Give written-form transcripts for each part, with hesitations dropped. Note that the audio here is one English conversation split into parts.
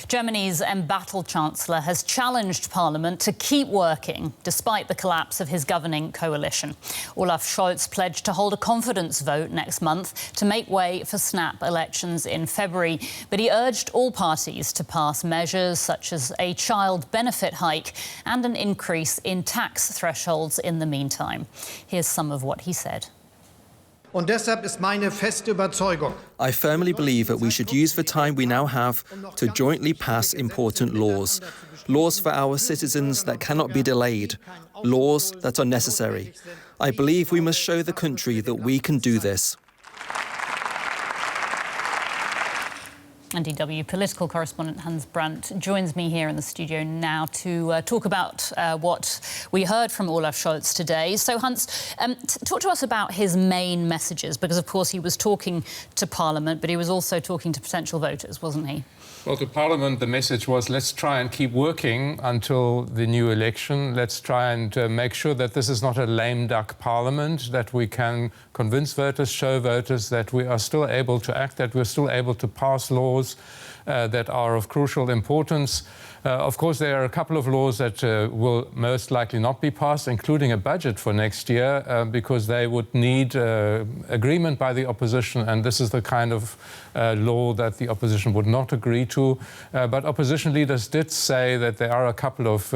Germany's embattled Chancellor has challenged Parliament to keep working despite the collapse of his governing coalition. Olaf Scholz pledged to hold a confidence vote next month to make way for snap elections in February, but he urged all parties to pass measures such as a child benefit hike and an increase in tax thresholds in the meantime. Here's some of what he said. I firmly believe that we should use the time we now have to jointly pass important laws. Laws for our citizens that cannot be delayed. Laws that are necessary. I believe we must show the country that we can do this. And DW Political Correspondent Hans Brandt joins me here in the studio now to talk about what we heard from Olaf Scholz today. So, Hans, talk to us about his main messages, because, of course, he was talking to Parliament, but he was also talking to potential voters, wasn't he? Well, to Parliament, the message was, let's try and keep working until the new election. Let's try and make sure that this is not a lame duck Parliament, that we can convince voters, show voters that we are still able to act, that we're still able to pass laws that are of crucial importance. Of course, there are a couple of laws that will most likely not be passed, including a budget for next year, because they would need agreement by the opposition, and this is the kind of law that the opposition would not agree to. But opposition leaders did say that there are a couple of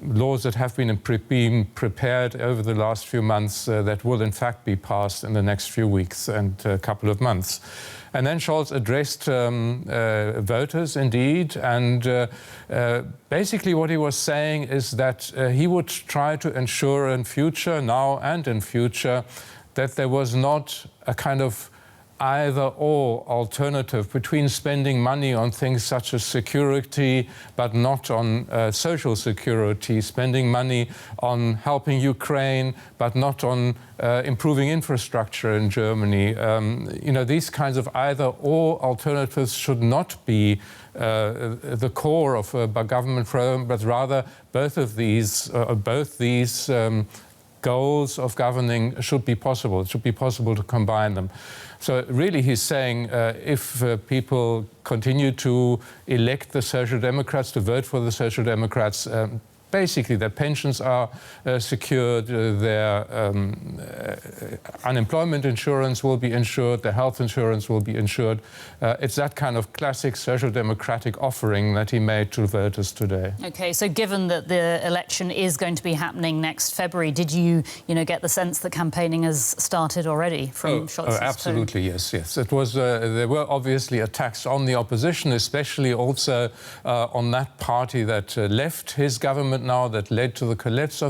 laws that have been prepared over the last few months that will in fact be passed in the next few weeks and a couple of months. And then Scholz addressed voters, indeed, and basically what he was saying is that he would try to ensure in future, now and in future, that there was not a kind of either-or alternative between spending money on things such as security, but not on social security, spending money on helping Ukraine, but not on improving infrastructure in Germany. These kinds of either-or alternatives should not be the core of a government program, but rather both these goals of governing should be possible. It should be possible to combine them. So really he's saying if people continue to elect the Social Democrats, to vote for the Social Democrats, basically their pensions are secured, their unemployment insurance will be insured, their health insurance will be insured. It's that kind of classic social democratic offering that he made to voters today. OK, so given that the election is going to be happening next February, did you get the sense that campaigning has started already from Scholz's tone? Absolutely, yes. It was, there were obviously attacks on the opposition, especially also on that party that left his government now, that led to the collapse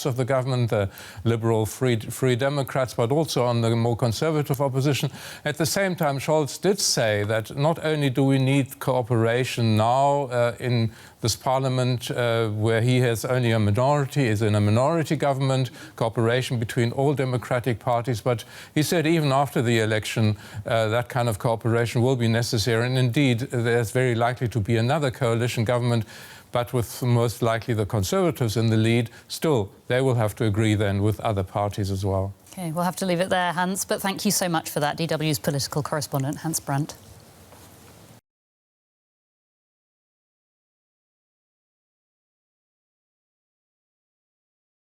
of the government, the liberal Free Democrats, but also on the more conservative opposition. At the same time, Scholz did say that not only do we need cooperation now in this parliament, where he has only a minority, is in a minority government, cooperation between all democratic parties, but he said even after the election, that kind of cooperation will be necessary. And indeed, there's very likely to be another coalition government, but with most likely the Conservatives in the lead. Still, they will have to agree then with other parties as well. OK, we'll have to leave it there, Hans, but thank you so much for that. DW's political correspondent, Hans Brandt.